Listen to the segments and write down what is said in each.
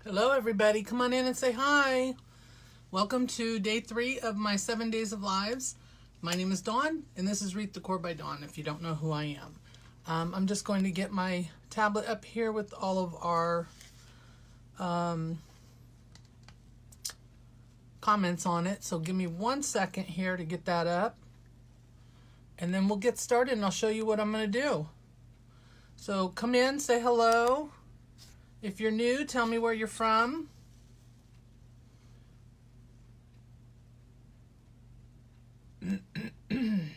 Hello everybody, come on in and say hi. Welcome to day 3 of my 7 days of lives. My name is Dawn and this is Wreath Decor by Dawn if you don't know who I am. I'm just going to get my tablet up here with all of our comments on it. So give me 1 second here to get that up. And then we'll get started and I'll show you what I'm going to do. So come in, say hello. If you're new, tell me where you're from. I'm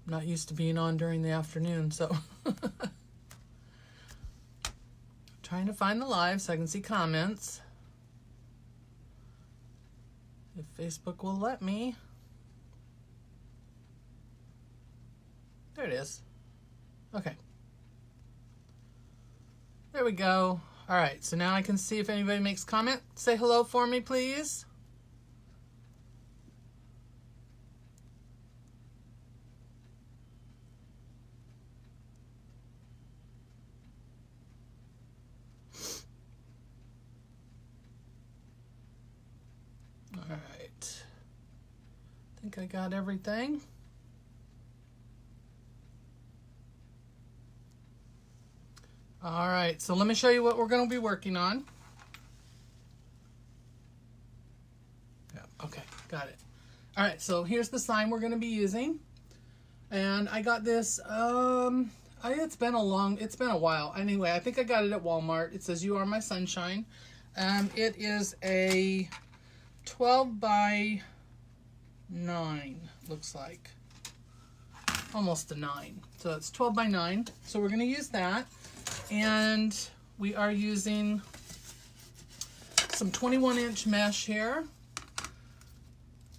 not used to being on during the afternoon, so trying to find the live so I can see comments. If Facebook will let me. There it is. Okay. There we go. All right, so now I can see if anybody makes comment. Say hello for me, please. All right. I think I got everything. All right, so let me show you what we're going to be working on. Yeah, okay, got it. All right, so here's the sign we're going to be using. And I got this, it's been a while. Anyway, I think I got it at Walmart. It says, "You are my sunshine." It is a 12 by 9, looks like. Almost a 9. So it's 12 by 9. So we're going to use that. And we are using some 21-inch mesh here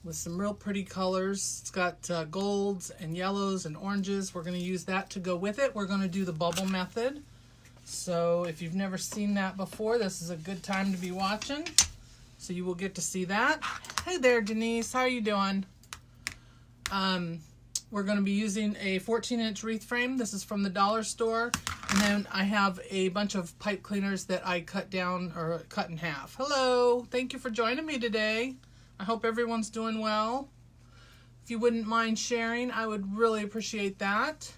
with some real pretty colors. It's got golds and yellows and oranges. We're going to use that to go with it. We're going to do the bubble method. So if you've never seen that before, this is a good time to be watching. So you will get to see that. Hey there, Denise. How are you doing? We're going to be using a 14-inch wreath frame. This is from the dollar store. And then I have a bunch of pipe cleaners that I cut down or cut in half. Hello. Thank you for joining me today. I hope everyone's doing well. If you wouldn't mind sharing, I would really appreciate that.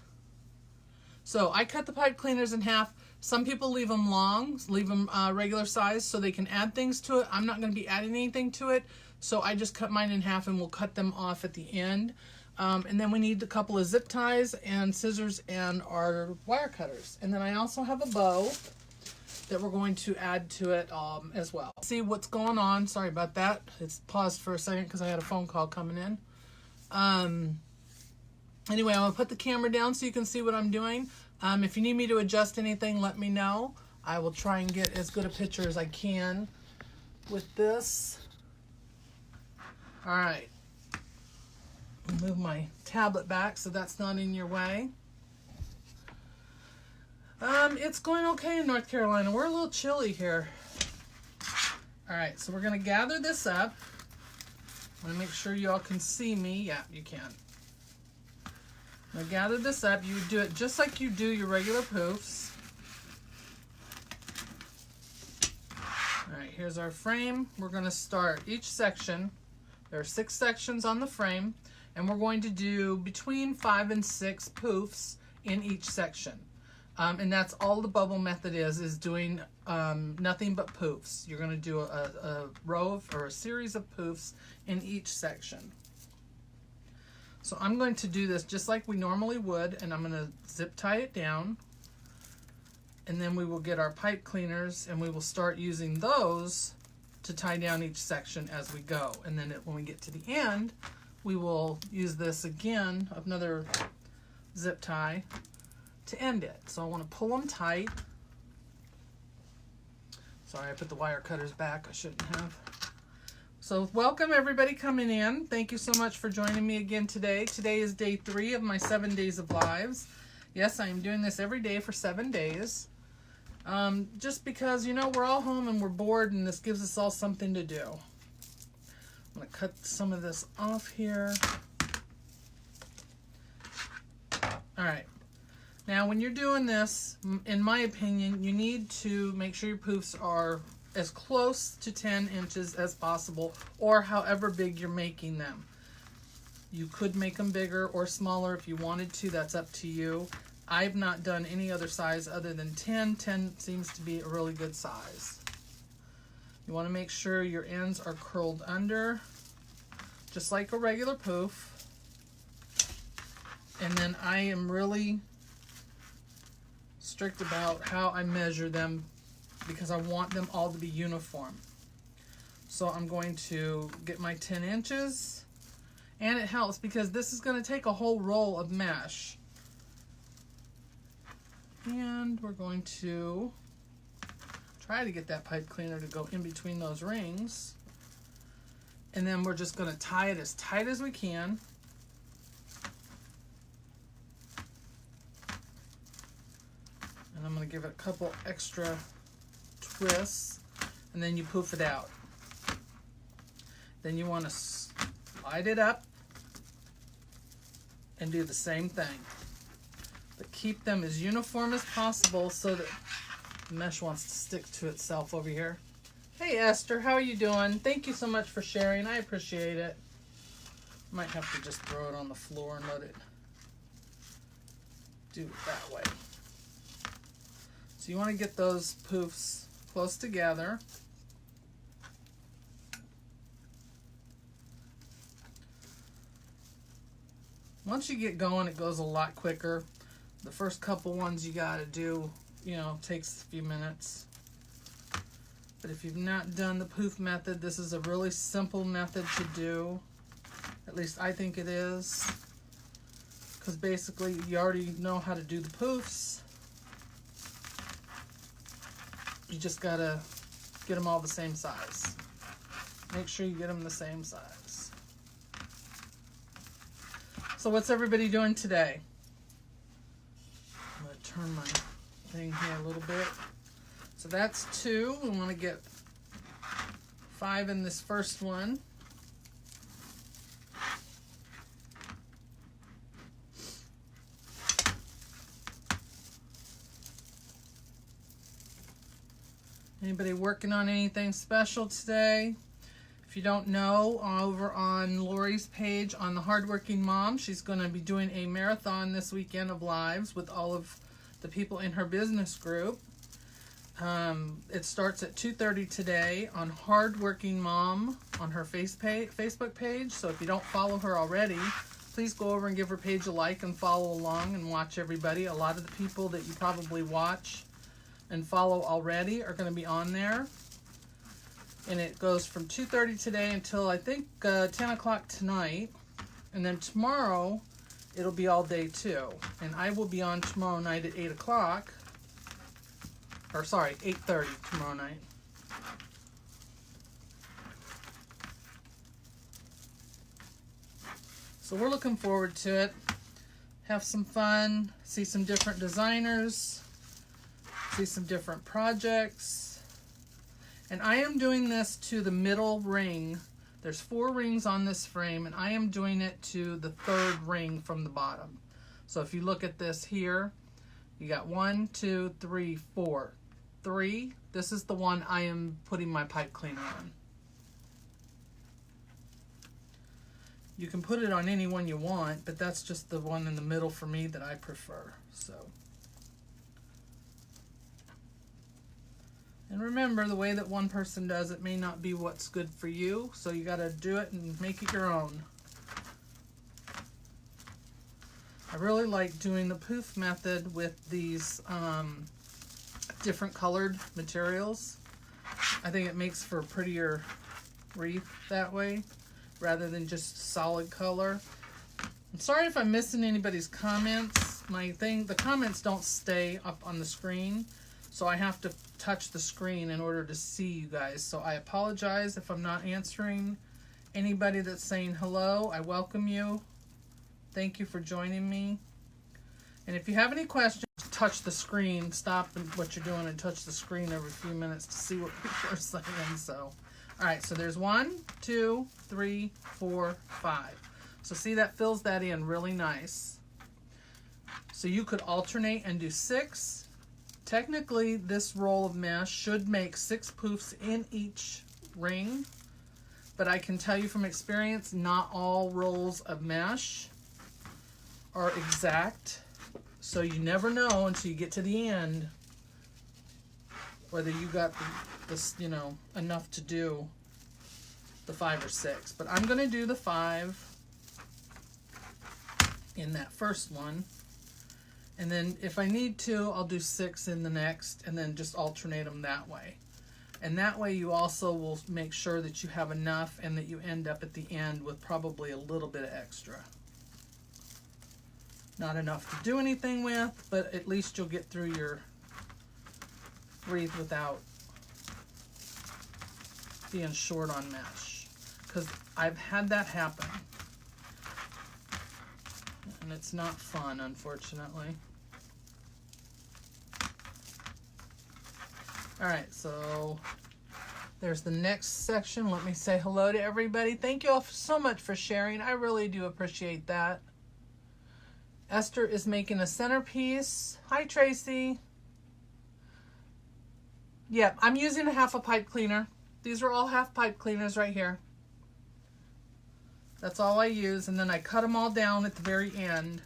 So I cut the pipe cleaners in half. Some people leave them long, leave them regular size so they can add things to it. I'm not going to be adding anything to it. So I just cut mine in half and we'll cut them off at the end. And then we need a couple of zip ties and scissors and our wire cutters. And then I also have a bow that we're going to add to it as well. See what's going on. Sorry about that. It's paused for a second because I had a phone call coming in. Anyway, I'm going to put the camera down so you can see what I'm doing. If you need me to adjust anything, let me know. I will try and get as good a picture as I can with this. All right. Move my tablet back so that's not in your way. It's going okay in North Carolina. We're a little chilly here. All right, so we're going to gather this up. I want to make sure y'all can see me. Yeah, you can. I'm going to gather this up. You do it just like you do your regular poofs. All right, here's our frame. We're going to start each section. There are 6 sections on the frame. And we're going to do between 5 and 6 poofs in each section. And that's all the bubble method is doing nothing but poofs. You're going to do a row of, or a series of poofs in each section. So I'm going to do this just like we normally would, and I'm going to zip tie it down. And then we will get our pipe cleaners and we will start using those to tie down each section as we go. And then when we get to the end, we will use this again, another zip tie, to end it. So I want to pull them tight. Sorry, I put the wire cutters back. I shouldn't have. So welcome everybody coming in. Thank you so much for joining me again today. Today is day 3 of my 7 days of lives. Yes, I am doing this every day for 7 days. Just because, you know, we're all home and we're bored and this gives us all something to do. I'm going to cut some of this off here. All right. Now, when you're doing this, in my opinion, you need to make sure your poofs are as close to 10 inches as possible, or however big you're making them. You could make them bigger or smaller if you wanted to. That's up to you. I've not done any other size other than 10. 10 seems to be a really good size. You want to make sure your ends are curled under, just like a regular poof. And then I am really strict about how I measure them because I want them all to be uniform. So I'm going to get my 10 inches, and it helps because this is going to take a whole roll of mesh. And we're going to try to get that pipe cleaner to go in between those rings. And then we're just going to tie it as tight as we can. And I'm going to give it a couple extra twists, and then you poof it out. Then you want to slide it up and do the same thing. But keep them as uniform as possible so that the mesh wants to stick to itself over here. Hey Esther, how are you doing? Thank you so much for sharing. I appreciate it. Might have to just throw it on the floor and let it do it that way. So you want to get those poofs close together. Once you get going, it goes a lot quicker. The first couple ones you got to do, you know, takes a few minutes. But if you've not done the poof method, this is a really simple method to do. At least I think it is. Because basically you already know how to do the poofs. You just got to get them all the same size. Make sure you get them the same size. So what's everybody doing today? I'm going to turn my thing here a little bit. So that's 2. We want to get 5 in this first one. Anybody working on anything special today? If you don't know, over on Lori's page on the Hardworking Mom, she's going to be doing a marathon this weekend of lives with all of the people in her business group. It starts at 2:30 today on Hardworking Mom on her Facebook page. So if you don't follow her already, please go over and give her page a like and follow along and watch everybody. A lot of the people that you probably watch and follow already are going to be on there. And it goes from 2:30 today until I think 10 o'clock tonight. And then tomorrow it'll be all day too. And I will be on tomorrow night at 8 o'clock. Or sorry, 8:30 tomorrow night. So we're looking forward to it. Have some fun, see some different designers, see some different projects. And I am doing this to the middle ring. There's 4 rings on this frame, and I am doing it to the 3rd ring from the bottom. So if you look at this here, you got 1, 2, 3, 4. 3. This is the one I am putting my pipe cleaner on. You can put it on any one you want, but that's just the one in the middle for me that I prefer. So. And remember, the way that one person does it may not be what's good for you, so you got to do it and make it your own. I really like doing the poof method with these different colored materials. I think it makes for a prettier wreath that way, rather than just solid color. I'm sorry if I'm missing anybody's comments. The comments don't stay up on the screen, so I have to touch the screen in order to see you guys. So I apologize if I'm not answering anybody that's saying hello. I welcome you. Thank you for joining me. And if you have any questions, touch the screen. Stop what you're doing and touch the screen every few minutes to see what people are saying. So, all right, so there's 1, 2, 3, 4, 5. So see, that fills that in really nice. So you could alternate and do 6. Technically, this roll of mesh should make 6 poofs in each ring, but I can tell you from experience, not all rolls of mesh are exact. So you never know until you get to the end whether you got this, you know, enough to do the 5 or 6. But I'm going to do the 5 in that first one. And then if I need to, I'll do 6 in the next and then just alternate them that way. And that way you also will make sure that you have enough and that you end up at the end with probably a little bit of extra. Not enough to do anything with, but at least you'll get through your wreath without being short on mesh. Because I've had that happen. And it's not fun, unfortunately. Alright, so there's the next section. Let me say hello to everybody. Thank you all so much for sharing. I really do appreciate that. Esther is making a centerpiece. Hi, Tracy. Yep, I'm using a half a pipe cleaner. These are all half pipe cleaners right here. That's all I use, and then I cut them all down at the very end.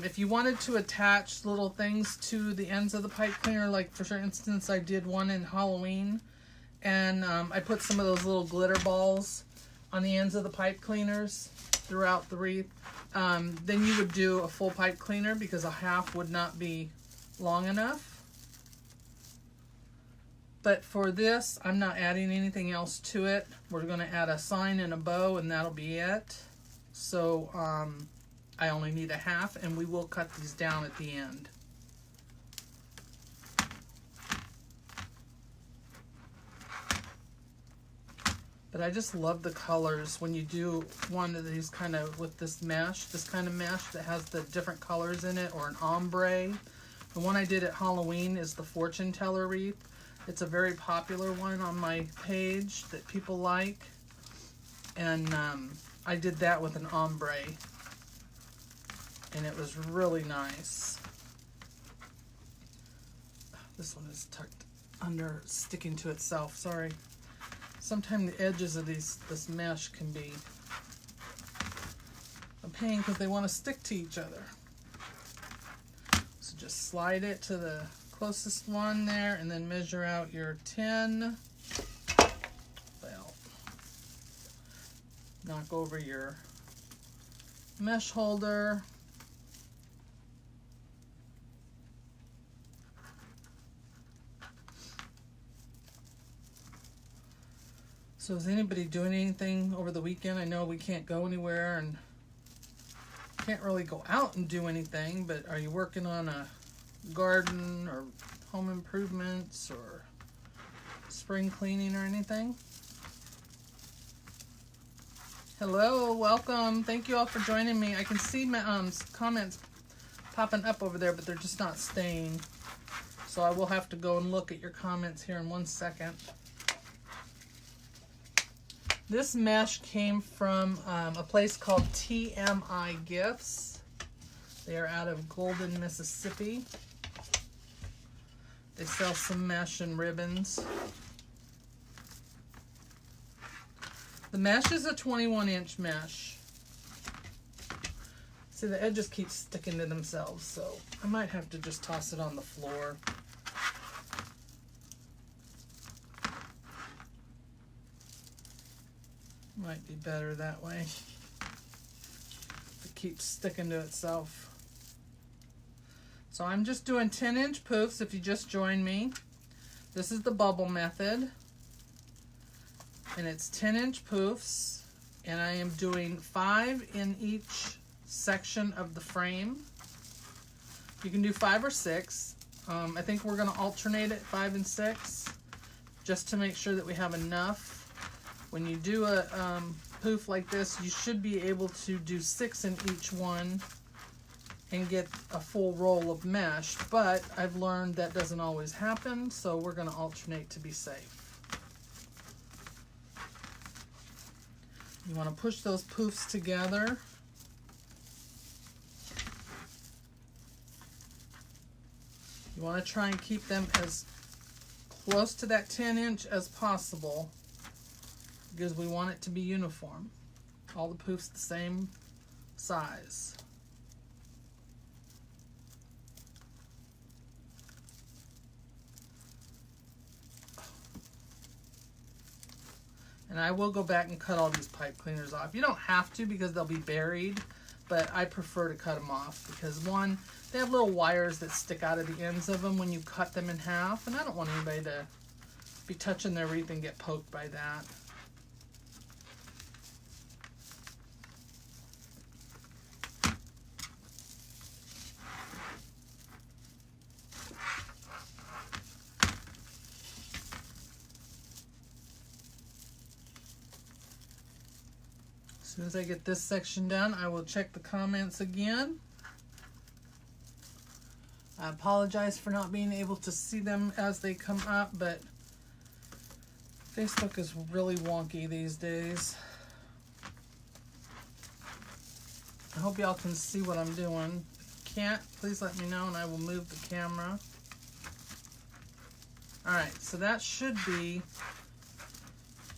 If you wanted to attach little things to the ends of the pipe cleaner, like for instance, I did one in Halloween, and I put some of those little glitter balls on the ends of the pipe cleaners throughout the wreath, then you would do a full pipe cleaner because a half would not be long enough. But for this, I'm not adding anything else to it. We're going to add a sign and a bow, and that'll be it. So I only need a half, and we will cut these down at the end. But I just love the colors when you do one of these kind of with this mesh, this kind of mesh that has the different colors in it, or an ombre. The one I did at Halloween is the fortune teller wreath. It's a very popular one on my page that people like. And I did that with an ombre. And it was really nice. This one is tucked under, sticking to itself. Sorry. Sometimes the edges of this mesh can be a pain because they want to stick to each other. So just slide it to the closest one there and then measure out your 10. Well, knock over your mesh holder. So is anybody doing anything over the weekend? I know we can't go anywhere and can't really go out and do anything, but are you working on a garden or home improvements or spring cleaning or anything? Hello, welcome. Thank you all for joining me. I can see my comments popping up over there, but they're just not staying. So I will have to go and look at your comments here in 1 second. This mesh came from a place called TMI Gifts. They are out of Golden, Mississippi. They sell some mesh and ribbons. The mesh is a 21-inch mesh. See, the edges keep sticking to themselves, so I might have to just toss it on the floor. Might be better that way. It keeps sticking to itself. So I'm just doing 10-inch poofs if you just joined me. This is the bubble method. And it's 10-inch poofs. And I am doing 5 in each section of the frame. You can do 5 or 6. I think we're going to alternate it 5 and 6 just to make sure that we have enough. When you do a poof like this, you should be able to do 6 in each one and get a full roll of mesh, but I've learned that doesn't always happen, so we're going to alternate to be safe. You want to push those poofs together. You want to try and keep them as close to that 10" as possible because we want it to be uniform. All the poofs the same size. And I will go back and cut all these pipe cleaners off. You don't have to because they'll be buried, but I prefer to cut them off because one, they have little wires that stick out of the ends of them when you cut them in half, and I don't want anybody to be touching their wreath and get poked by that. As soon as I get this section done, I will check the comments again. I apologize for not being able to see them as they come up, but Facebook is really wonky these days. I hope y'all can see what I'm doing. If you can't, please let me know and I will move the camera. Alright, so that should be,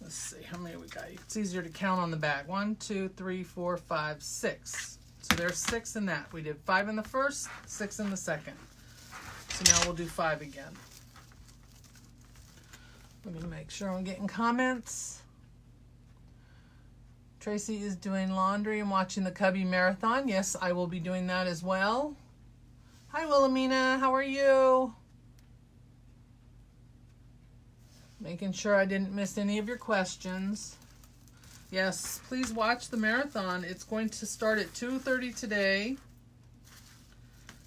let's see, how many we got? It's easier to count on the back. 1, 2, 3, 4, 5, 6. So there's 6 in that. We did 5 in the first, 6 in the second. So now we'll do 5 again. Let me make sure I'm getting comments. Tracy is doing laundry and watching the Cubby Marathon. Yes, I will be doing that as well. Hi, Wilhelmina. How are you? Making sure I didn't miss any of your questions. Yes, please watch the marathon. It's going to start at 2:30 today.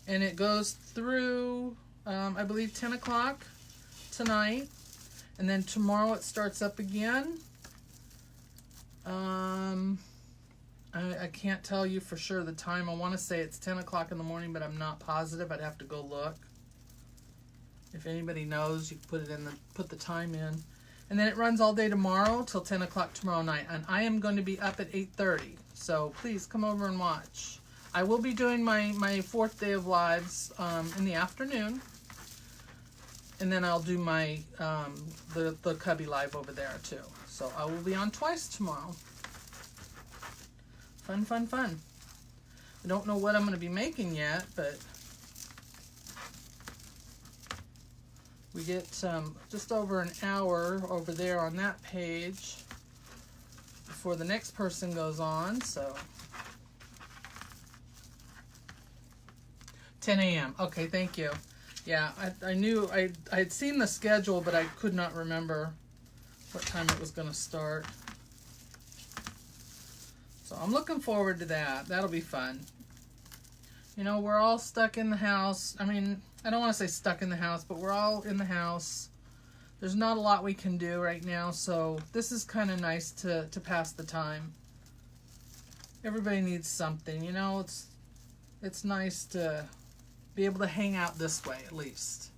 And it goes through, I believe, 10 o'clock tonight. And then tomorrow it starts up again. I can't tell you for sure the time. I want to say it's 10 o'clock in the morning, but I'm not positive. I'd have to go look. If anybody knows, you can put the time in. And then it runs all day tomorrow till 10 o'clock tomorrow night. And I am going to be up at 8:30. So please come over and watch. I will be doing my 4th day of lives in the afternoon. And then I'll do my the Cubby live over there too. So I will be on twice tomorrow. Fun, fun, fun. I don't know what I'm going to be making yet, but we get just over an hour over there on that page before the next person goes on. So 10 a.m. Okay, thank you. Yeah, I knew I had seen the schedule, but I could not remember what time it was going to start. So I'm looking forward to that. That'll be fun. You know, we're all stuck in the house. I mean, I don't want to say stuck in the house, but we're all in the house. There's not a lot we can do right now, so this is kind of nice to pass the time. Everybody needs something, you know. It's nice to be able to hang out this way, at least.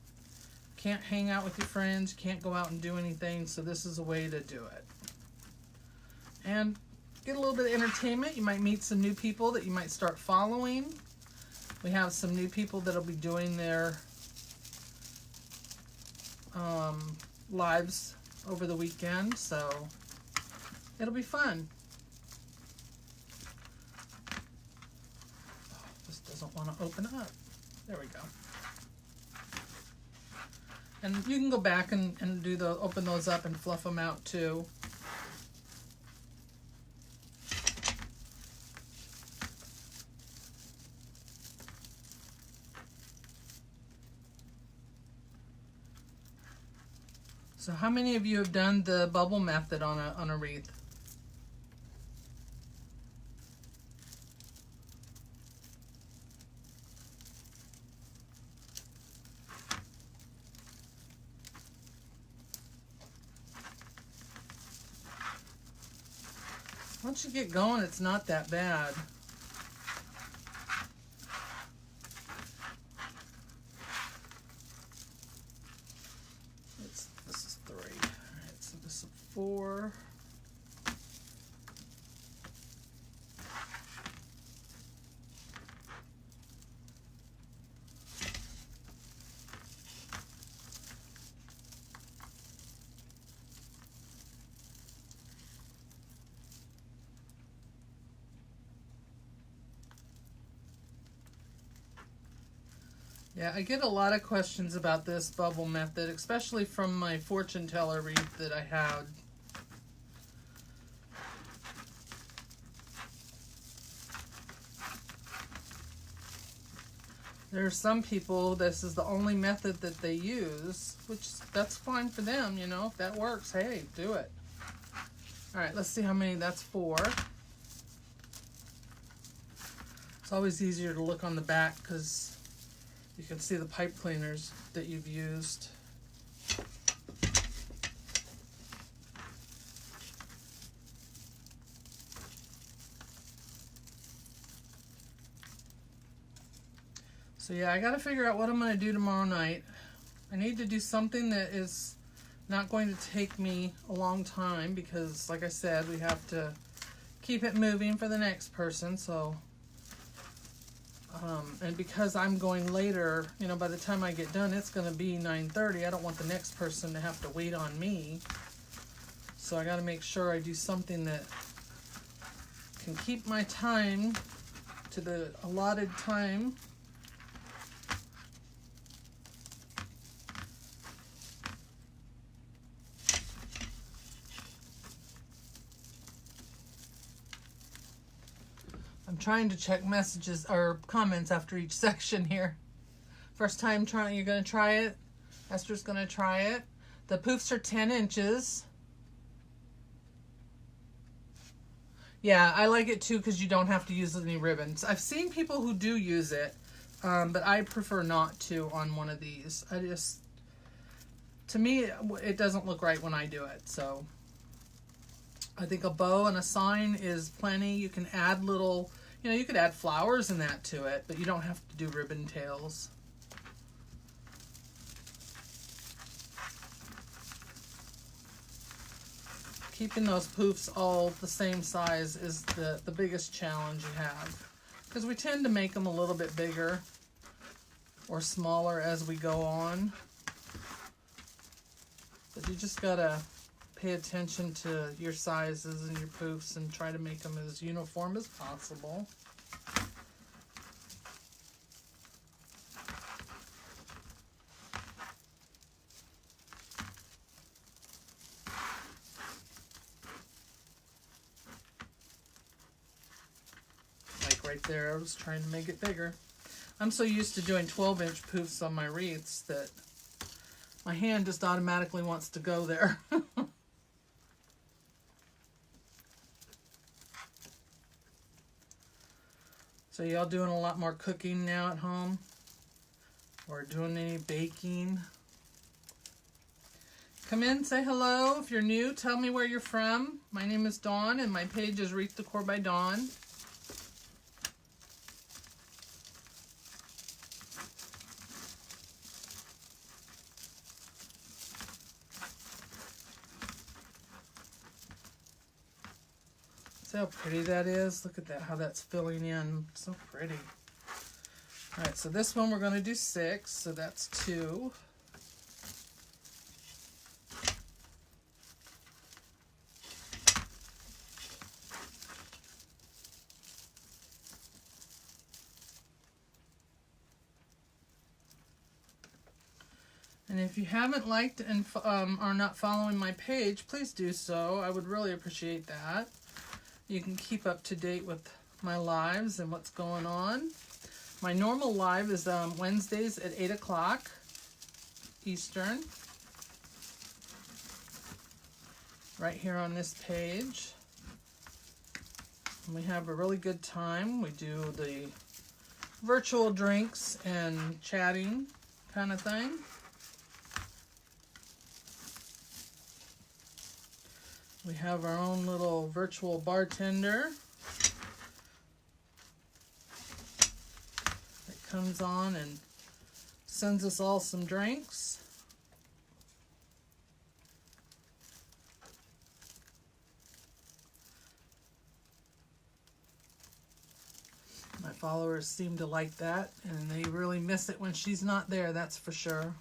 Can't hang out with your friends, can't go out and do anything, so this is a way to do it. And get a little bit of entertainment. You might meet some new people that you might start following. We have some new people that'll be doing their lives over the weekend, so it'll be fun. Oh, this doesn't want to open up. There we go. And you can go back and open those up and fluff them out too. So how many of you have done the bubble method on a wreath? Once you get going, it's not that bad. This is 3. All right, so this is 4. Yeah, I get a lot of questions about this bubble method, especially from my fortune teller wreath that I had. There are some people, this is the only method that they use, which that's fine for them, you know. If that works, hey, do it. All right, let's see how many that's for. It's always easier to look on the back because you can see the pipe cleaners that you've used. So yeah, I got to figure out what I'm going to do tomorrow night. I need to do something that is not going to take me a long time because, like I said, we have to keep it moving for the next person. So, and because I'm going later, you know, by the time I get done, it's going to be 9:30. I don't want the next person to have to wait on me. So I got to make sure I do something that can keep my time to the allotted time. I'm trying to check messages or comments after each section here. First time trying, you're going to try it. Esther's going to try it. The poofs are 10 inches. Yeah, I like it too because you don't have to use any ribbons. I've seen people who do use it, but I prefer not to on one of these. To me, it doesn't look right when I do it. So I think a bow and a sign is plenty. You can add little, you know, you could add flowers and that to it, but you don't have to do ribbon tails. Keeping those poofs all the same size is the biggest challenge you have, because we tend to make them a little bit bigger or smaller as we go on. But you just gotta pay attention to your sizes and your poofs and try to make them as uniform as possible. Like right there, I was trying to make it bigger. I'm so used to doing 12-inch poofs on my wreaths that my hand just automatically wants to go there. So y'all doing a lot more cooking now at home? Or doing any baking? Come in, say hello. If you're new, tell me where you're from. My name is Dawn and my page is Wreath Decor by Dawn. See how pretty that is? Look at that, how that's filling in. So pretty. All right, so this one we're going to do 6, so that's 2. And if you haven't liked and are not following my page, please do so. I would really appreciate that. You can keep up to date with my lives and what's going on. My normal live is Wednesdays at 8 o'clock Eastern. Right here on this page. And we have a really good time. We do the virtual drinks and chatting kind of thing. We have our own little virtual bartender that comes on and sends us all some drinks. My followers seem to like that, and they really miss it when she's not there, that's for sure.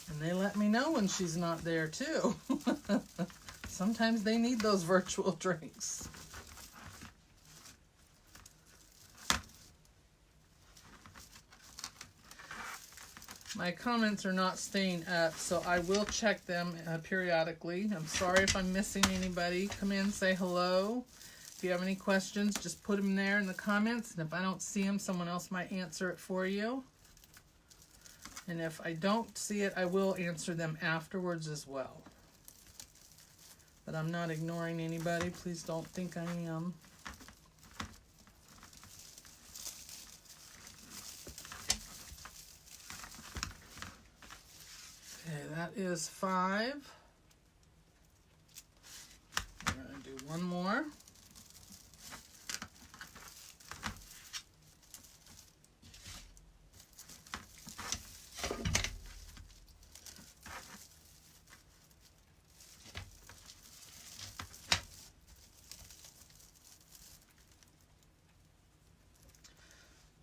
And they let me know when she's not there too. Sometimes they need those virtual drinks. My comments are not staying up, so I will check them periodically. I'm sorry if I'm missing anybody. Come in, say hello. If you have any questions, just put them there in the comments. And if I don't see them, someone else might answer it for you. And if I don't see it, I will answer them afterwards as well. But I'm not ignoring anybody. Please don't think I am. Okay, that is 5. We're going to do one more.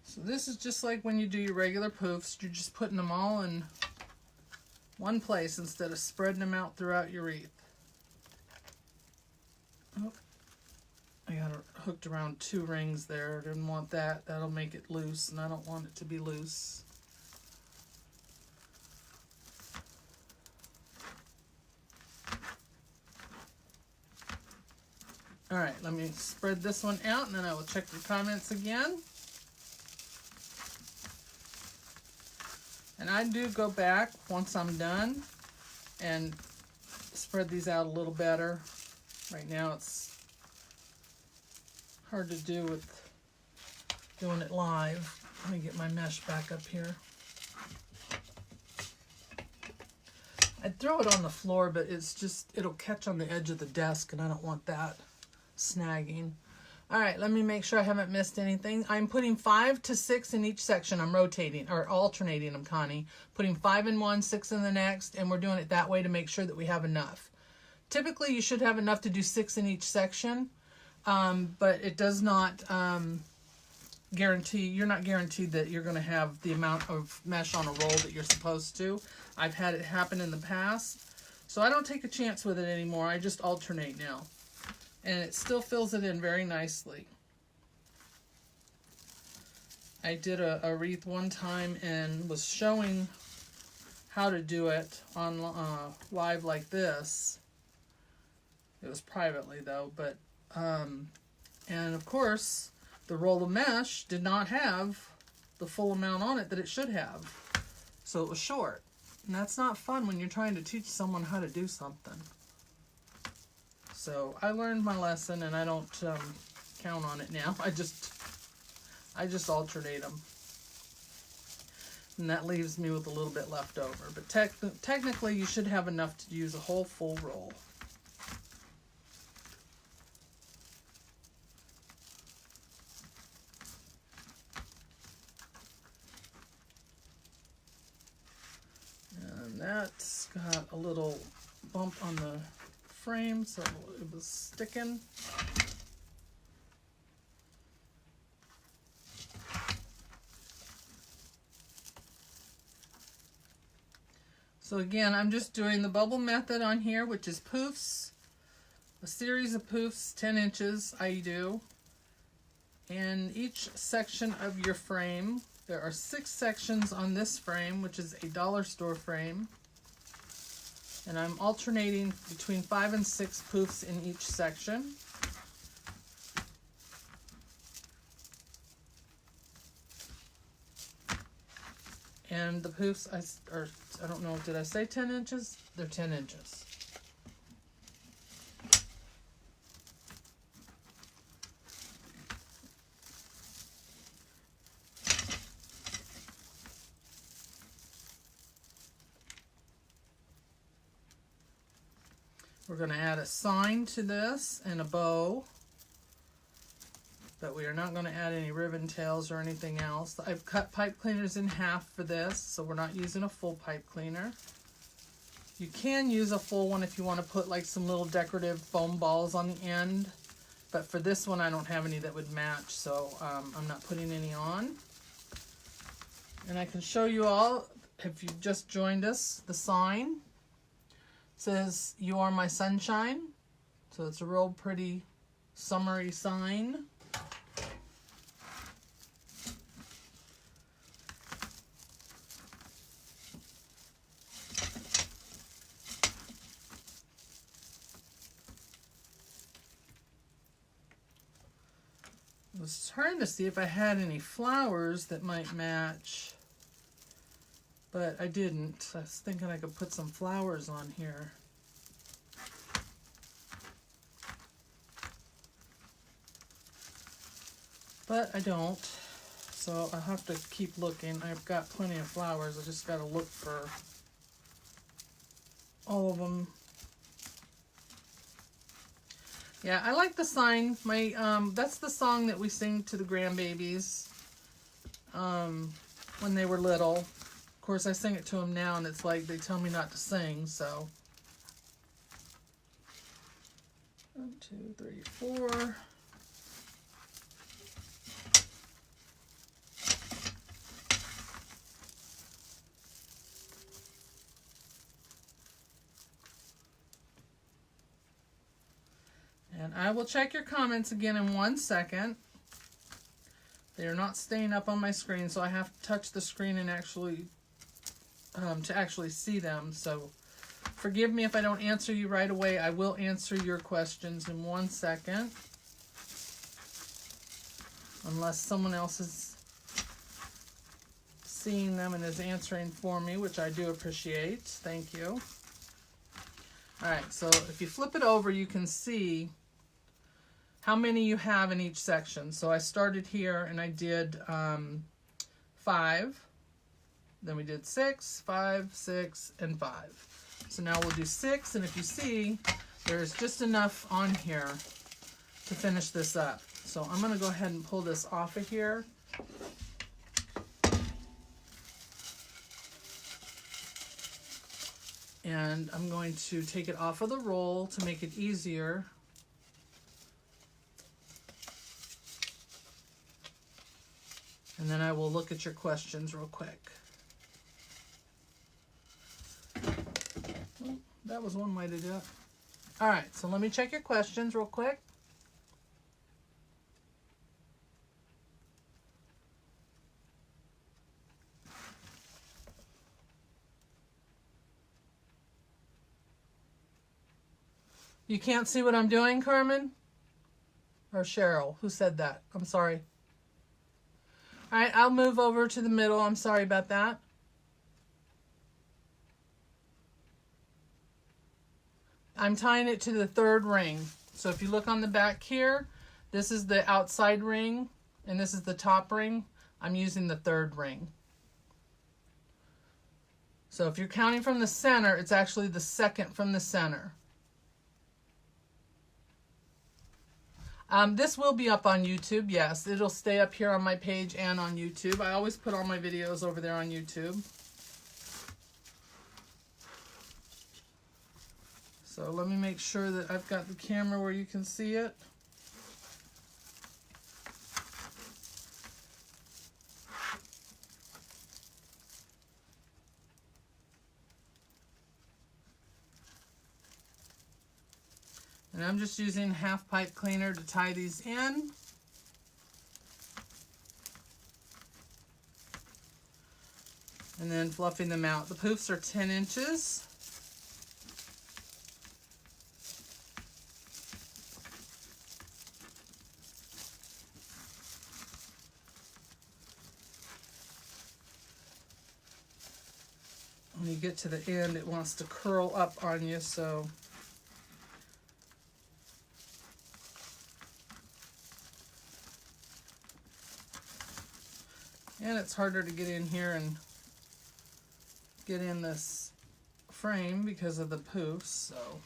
So this is just like when you do your regular poofs. You're just putting them all in one place instead of spreading them out throughout your wreath. Oh, I got it hooked around 2 rings there. Didn't want that. That'll make it loose, and I don't want it to be loose. All right, let me spread this one out, and then I will check the comments again. And I do go back once I'm done and spread these out a little better. Right now it's hard to do with doing it live. Let me get my mesh back up here. I'd throw it on the floor, but it's just, it'll catch on the edge of the desk, and I don't want that snagging. All right, let me make sure I haven't missed anything. I'm putting 5 to 6 in each section. I'm rotating or alternating them, Connie. Putting 5 in one, 6 in the next, and we're doing it that way to make sure that we have enough. Typically, you should have enough to do 6 in each section, but it does not guarantee, you're not guaranteed that you're going to have the amount of mesh on a roll that you're supposed to. I've had it happen in the past, so I don't take a chance with it anymore. I just alternate now. And it still fills it in very nicely. I did a wreath one time and was showing how to do it on live like this. It was privately though, but and of course the roll of mesh did not have the full amount on it that it should have, so it was short, and that's not fun when you're trying to teach someone how to do something. So I learned my lesson, and I don't count on it now. I just alternate them, and that leaves me with a little bit left over. But technically, you should have enough to use a whole full roll. And that's got a little bump on the frame, so it was sticking. So again, I'm just doing the bubble method on here, which is poofs, a series of poofs, 10 inches I do. And each section of your frame, there are 6 sections on this frame, which is a dollar store frame. And I'm alternating between 5 and 6 poofs in each section. And the poofs, I don't know, did I say 10 inches? They're 10 inches. We're going to add a sign to this and a bow, but we are not going to add any ribbon tails or anything else. I've cut pipe cleaners in half for this, so we're not using a full pipe cleaner. You can use a full one if you want to put like some little decorative foam balls on the end, but for this one I don't have any that would match, so I'm not putting any on. And I can show you all, if you've just joined us, the sign says, "You are my sunshine." So it's a real pretty summery sign. I was trying to see if I had any flowers that might match, but I didn't. I was thinking I could put some flowers on here. But I don't, so I'll have to keep looking. I've got plenty of flowers. I just got to look for all of them. Yeah, I like the sign. My that's the song that we sing to the grandbabies when they were little. Of course, I sing it to them now, and it's like they tell me not to sing. So 1, 2, 3, 4. And I will check your comments again in 1 second. They are not staying up on my screen, so I have to touch the screen and actually to actually see them. So forgive me if I don't answer you right away. I will answer your questions in 1 second, unless someone else is seeing them and is answering for me, which I do appreciate. Thank you. All right, so if you flip it over, you can see how many you have in each section. So I started here and I did 5. Then we did 6, 5, 6, and 5. So now we'll do 6, and if you see, there's just enough on here to finish this up. So I'm gonna go ahead and pull this off of here. And I'm going to take it off of the roll to make it easier. And then I will look at your questions real quick. Well, that was one way to do it. All right, so let me check your questions real quick. You can't see what I'm doing, Carmen? Or Cheryl? Who said that? I'm sorry. All right, I'll move over to the middle. I'm sorry about that. I'm tying it to the 3rd ring. So if you look on the back here, this is the outside ring, and this is the top ring. I'm using the 3rd ring. So if you're counting from the center, it's actually the 2nd from the center. This will be up on YouTube, yes. It'll stay up here on my page and on YouTube. I always put all my videos over there on YouTube. So let me make sure that I've got the camera where you can see it. And I'm just using half pipe cleaner to tie these in. And then fluffing them out. The poofs are 10 inches. When you get to the end, it wants to curl up on you, so and it's harder to get in here and get in this frame because of the poofs. So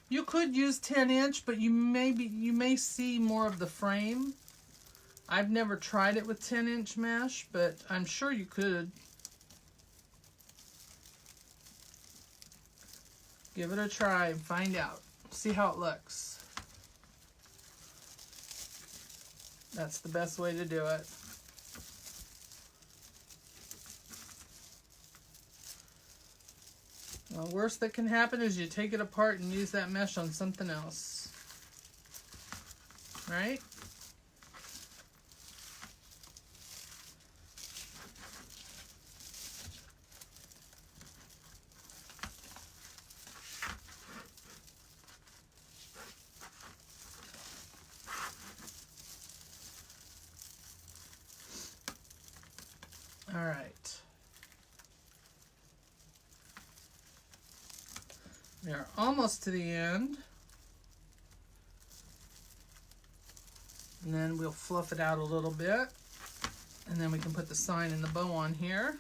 you could use 10-inch, but you may see more of the frame. I've never tried it with 10-inch mesh, but I'm sure you could. Give it a try and find out. See how it looks. That's the best way to do it. The worst that can happen is you take it apart and use that mesh on something else. Right? All right. We are almost to the end. And then we'll fluff it out a little bit. And then we can put the sign and the bow on here.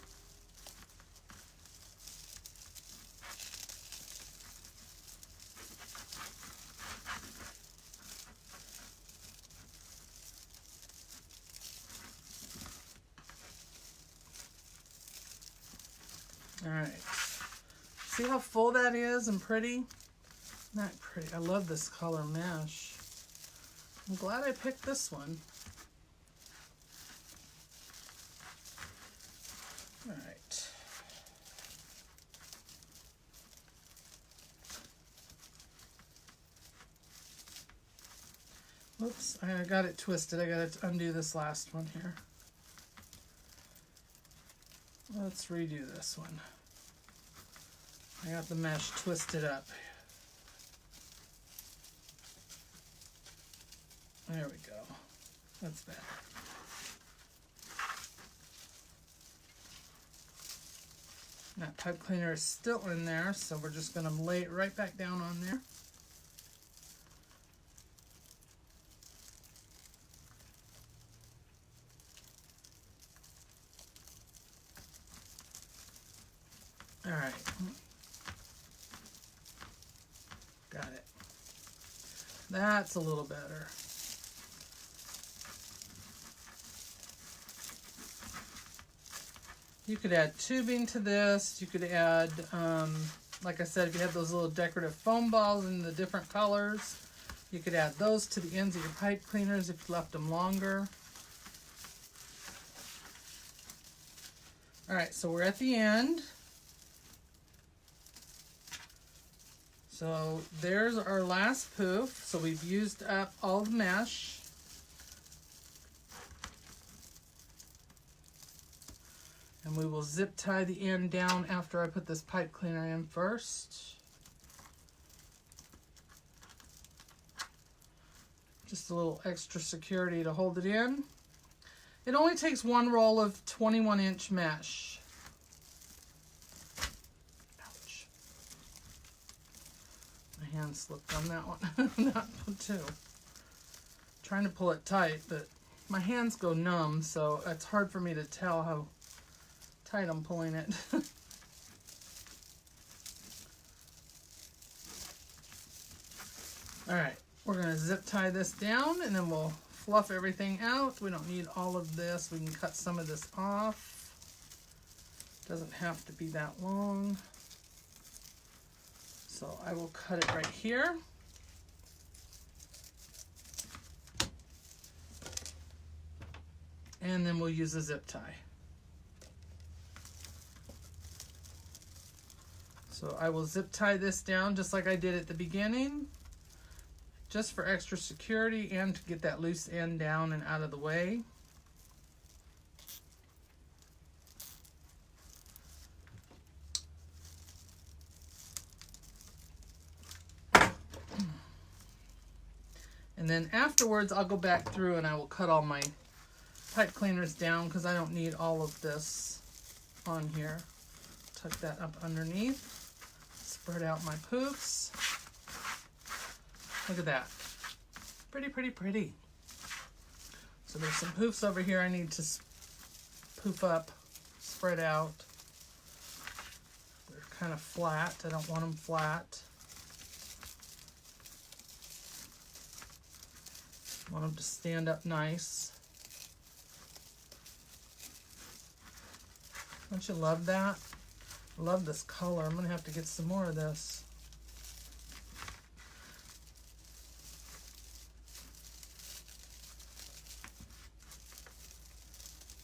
All right. See how full that is and pretty? Not pretty. I love this color mesh. I'm glad I picked this one. All right. Whoops, I got it twisted. I got to undo this last one here. Let's redo this one. I got the mesh twisted up. There we go. That's better. That pipe cleaner is still in there, so we're just going to lay it right back down on there. All right. Got it. That's a little better. You could add tubing to this. You could add, like I said, if you have those little decorative foam balls in the different colors, you could add those to the ends of your pipe cleaners if you left them longer. All right, so we're at the end. So there's our last poof. So we've used up all the mesh. And we will zip tie the end down after I put this pipe cleaner in first. Just a little extra security to hold it in. It only takes one roll of 21-inch mesh. Ouch. My hand slipped on that one. That one too. Trying to pull it tight, but my hands go numb, so it's hard for me to tell how tight I'm pulling it. All right, we're going to zip tie this down and then we'll fluff everything out. We don't need all of this. We can cut some of this off. Doesn't have to be that long. So I will cut it right here. And then we'll use a zip tie. So I will zip tie this down just like I did at the beginning, just for extra security and to get that loose end down and out of the way. And then afterwards I'll go back through and I will cut all my pipe cleaners down because I don't need all of this on here. Tuck that up underneath. Spread out my poofs. Look at that. Pretty, pretty, pretty. So there's some poofs over here I need to poof up, spread out. They're kind of flat. I don't want them flat. I want them to stand up nice. Don't you love that? I love this color. I'm going to have to get some more of this.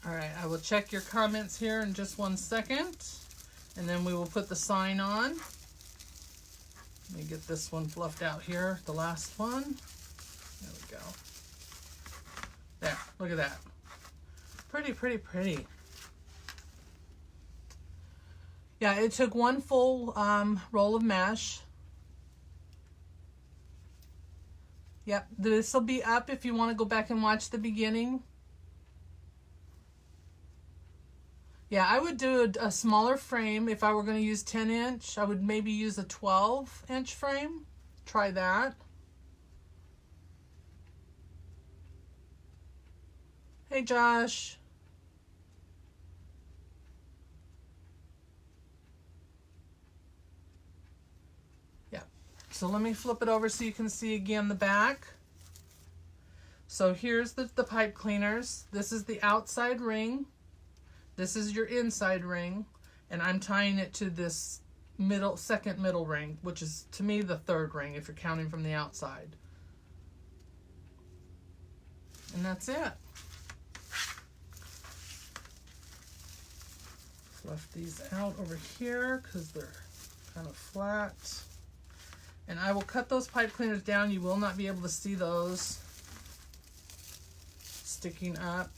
All right, I will check your comments here in just 1 second, and then we will put the sign on. Let me get this one fluffed out here, the last one. There we go. There, look at that. Pretty, pretty, pretty. Yeah, it took one full roll of mesh. Yep, this will be up if you want to go back and watch the beginning. Yeah, I would do a smaller frame. If I were going to use 10-inch, I would maybe use a 12-inch frame. Try that. Hey, Josh. Yeah, so let me flip it over so you can see again the back. So here's the pipe cleaners. This is the outside ring. This is your inside ring, and I'm tying it to this second middle ring, which is to me the third ring if you're counting from the outside. And that's it. Fluff these out over here because they're kind of flat. And I will cut those pipe cleaners down. You will not be able to see those sticking up.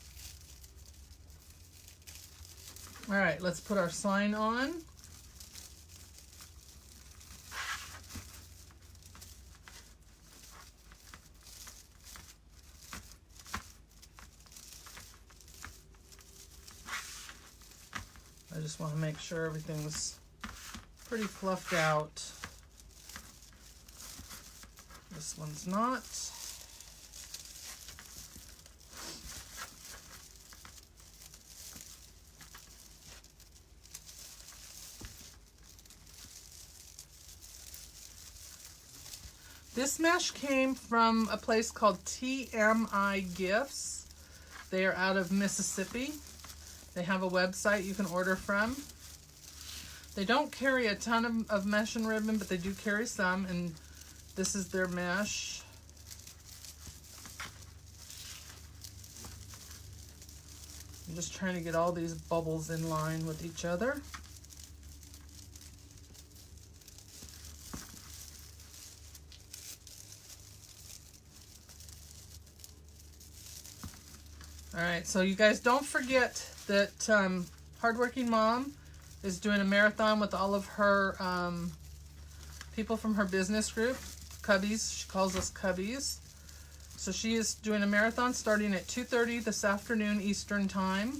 All right, let's put our sign on. I just want to make sure everything's pretty fluffed out. This one's not. This mesh came from a place called TMI Gifts. They are out of Mississippi. They have a website you can order from. They don't carry a ton of mesh and ribbon, but they do carry some, and this is their mesh. I'm just trying to get all these bubbles in line with each other. All right, so you guys don't forget that Hardworking Mom is doing a marathon with all of her people from her business group, Cubbies. She calls us Cubbies. So she is doing a marathon starting at 2:30 this afternoon Eastern Time.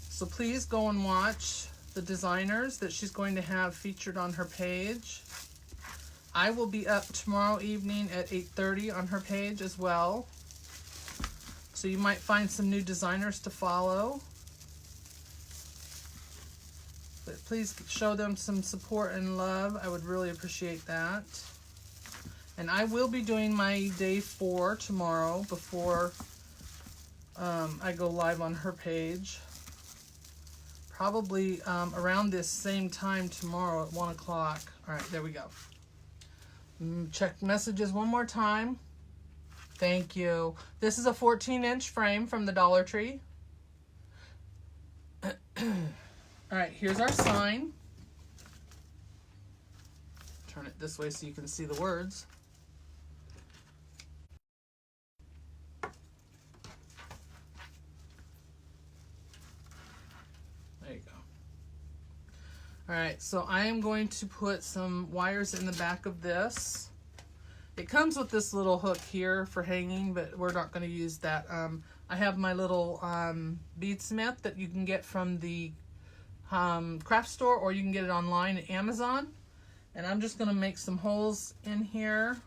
So please go and watch the designers that she's going to have featured on her page. I will be up tomorrow evening at 8:30 on her page as well. So you might find some new designers to follow. But please show them some support and love. I would really appreciate that. And I will be doing my day 4 tomorrow before I go live on her page. Probably around this same time tomorrow at 1 o'clock. All right, there we go. Check messages one more time. Thank you. This is a 14-inch frame from the Dollar Tree. All right, here's our sign. Turn it this way so you can see the words. There you go. All right, so I am going to put some wires in the back of this. It comes with this little hook here for hanging, but we're not going to use that. I have my little beadsmith that you can get from the craft store, or you can get it online at Amazon. And I'm just going to make some holes in here.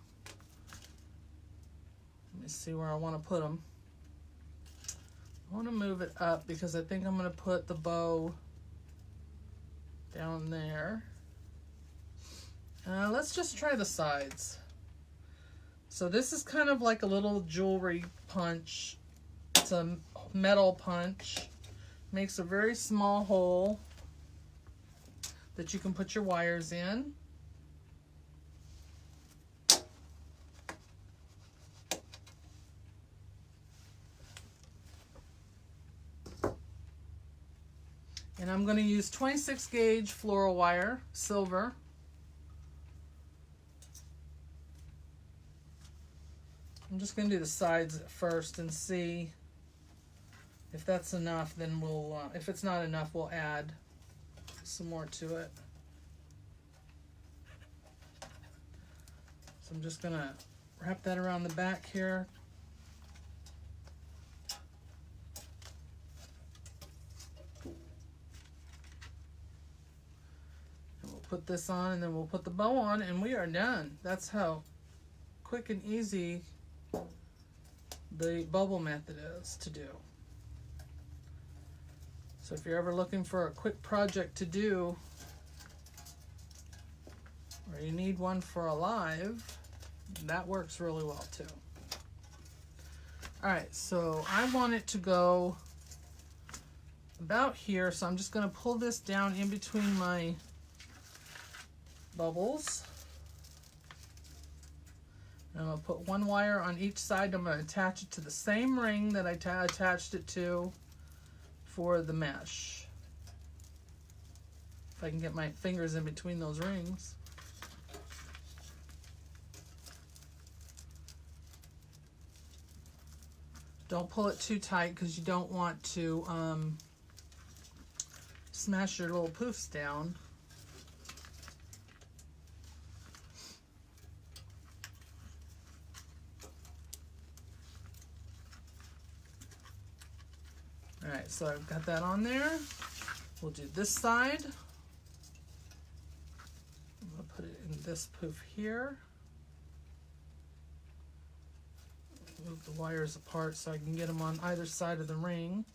Let me see where I want to put them. I want to move it up because I think I'm going to put the bow down there. Let's just try the sides. So this is kind of like a little jewelry punch. It's a metal punch. Makes a very small hole that you can put your wires in. And I'm going to use 26 gauge floral wire, silver. I'm just going to do the sides first and see if that's enough. Then we'll, if it's not enough, we'll add some more to it. So I'm just going to wrap that around the back here. And we'll put this on, and then we'll put the bow on, and we are done. That's how quick and easy the bubble method is to do. So if you're ever looking for a quick project to do, or you need one for a live, that works really well too. All right, so I want it to go about here, so I'm just going to pull this down in between my bubbles. I'm going to put one wire on each side. I'm going to attach it to the same ring that I attached it to for the mesh. If I can get my fingers in between those rings. Don't pull it too tight because you don't want to smash your little poofs down. Alright, so I've got that on there. We'll do this side. I'm going to put it in this poof here. Move the wires apart so I can get them on either side of the ring.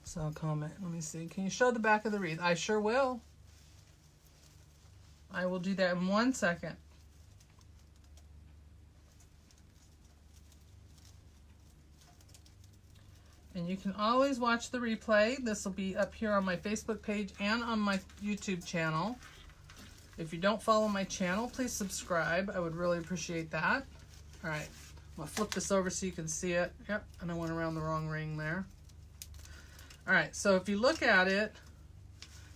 So I'll comment. Let me see. Can you show the back of the wreath? I sure will. I will do that in 1 second. And you can always watch the replay. This will be up here on my Facebook page and on my YouTube channel. If you don't follow my channel, please subscribe. I would really appreciate that. All right, I'm gonna flip this over so you can see it. Yep, and I went around the wrong ring there. All right, so if you look at it,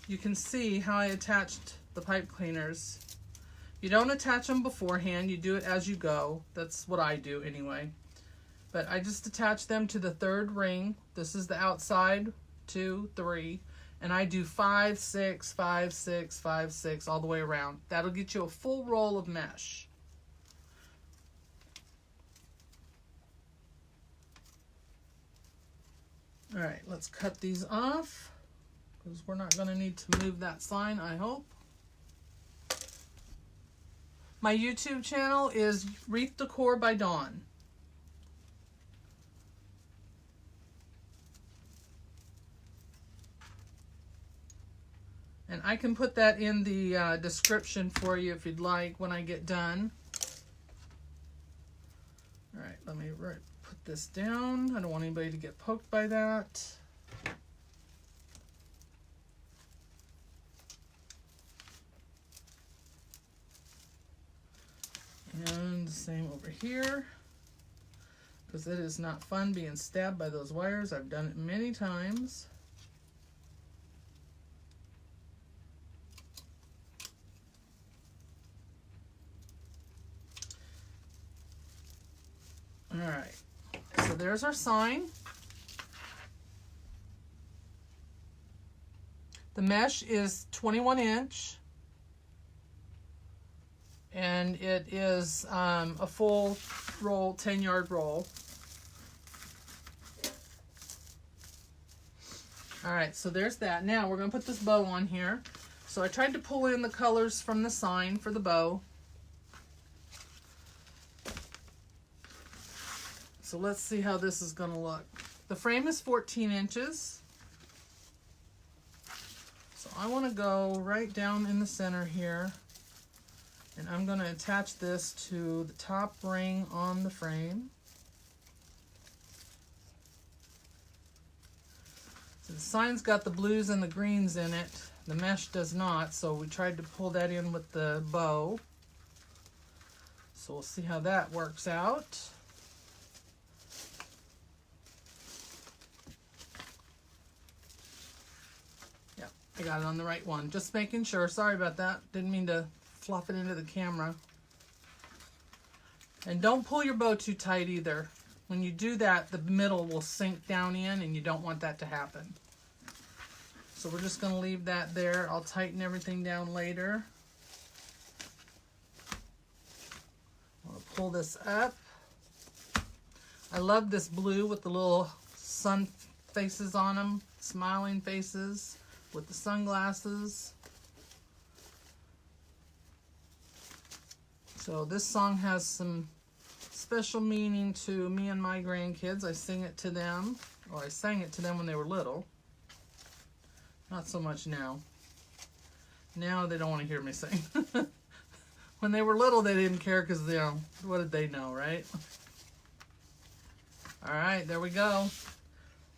you can see how I attached the pipe cleaners. You don't attach them beforehand, you do it as you go. That's what I do anyway. But I just attach them to the third ring. This is the outside, 2, 3, and I do 5, 6, 5, 6, 5, 6 all the way around. That'll get you a full roll of mesh. All right, let's cut these off because we're not going to need to move that sign, I hope. My YouTube channel is Wreath Decor by Dawn. And I can put that in the description for you if you'd like when I get done. All right, let me put this down. I don't want anybody to get poked by that. And the same over here, because it is not fun being stabbed by those wires. I've done it many times. All right, so there's our sign. The mesh is 21 inch. And it is a full roll, 10-yard roll. All right, so there's that. Now we're going to put this bow on here. So I tried to pull in the colors from the sign for the bow. So let's see how this is going to look. The frame is 14 inches. So I want to go right down in the center here. And I'm going to attach this to the top ring on the frame. So the sign's got the blues and the greens in it. The mesh does not, so we tried to pull that in with the bow. So we'll see how that works out. I got it on the right one. Just making sure. Sorry about that. Didn't mean to flop it into the camera. And don't pull your bow too tight either. When you do that, the middle will sink down in, and you don't want that to happen. So we're just going to leave that there. I'll tighten everything down later. I'm going to pull this up. I love this blue with the little sun faces on them, smiling faces with the sunglasses. So this song has some special meaning to me and my grandkids. I sing it to them, or I sang it to them when they were little. Not so much now. Now they don't want to hear me sing. When they were little, they didn't care because, you know, what did they know, right? All right, there we go.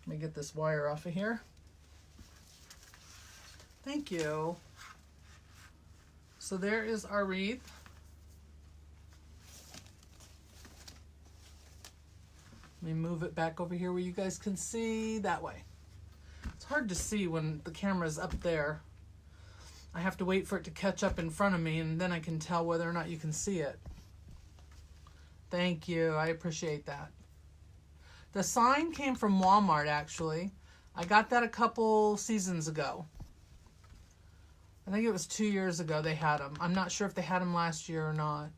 Let me get this wire off of here. Thank you. So there is our wreath. Let me move it back over here where you guys can see that way. It's hard to see when the camera's up there. I have to wait for it to catch up in front of me, and then I can tell whether or not you can see it. Thank you. I appreciate that. The sign came from Walmart, actually. I got that a couple seasons ago. I think it was 2 years ago they had them. I'm not sure if they had them last year or not.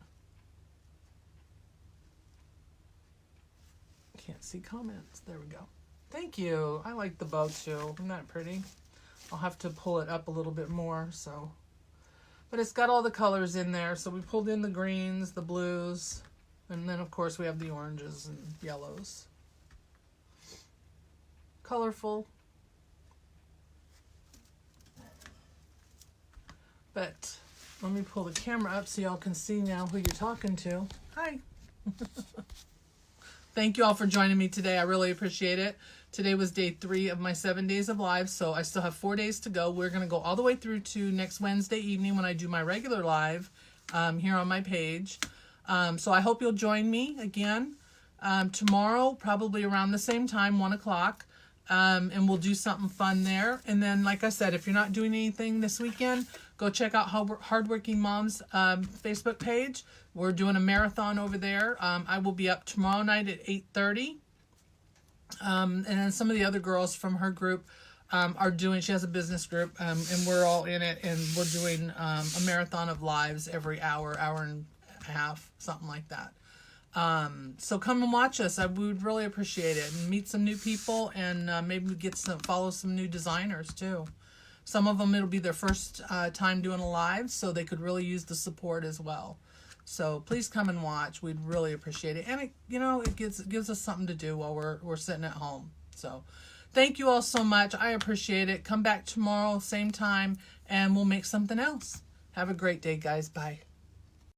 Can't see comments. There we go. Thank you. I like the bow too. Isn't that pretty? I'll have to pull it up a little bit more. So, but it's got all the colors in there. So we pulled in the greens, the blues, and then of course we have the oranges and yellows. Colorful. But let me pull the camera up so y'all can see now who you're talking to. Hi. Thank you all for joining me today. I really appreciate it. Today was day 3 of my 7 days of live, so I still have 4 days to go. We're going to go all the way through to next Wednesday evening when I do my regular live here on my page. So I hope you'll join me again tomorrow, probably around the same time, 1 o'clock, and we'll do something fun there. And then, like I said, if you're not doing anything this weekend, go check out Hardworking Mom's Facebook page. We're doing a marathon over there. I will be up tomorrow night at 8:30. And then some of the other girls from her group are doing, she has a business group, and we're all in it, and we're doing a marathon of lives every hour, hour and a half, something like that. So come and watch us. I would really appreciate it, and meet some new people, and maybe follow some new designers too. Some of them, it'll be their first time doing a live, so they could really use the support as well. So please come and watch. We'd really appreciate it. And it, you know, it gives us something to do while we're sitting at home. So thank you all so much. I appreciate it. Come back tomorrow, same time, and we'll make something else. Have a great day, guys. Bye.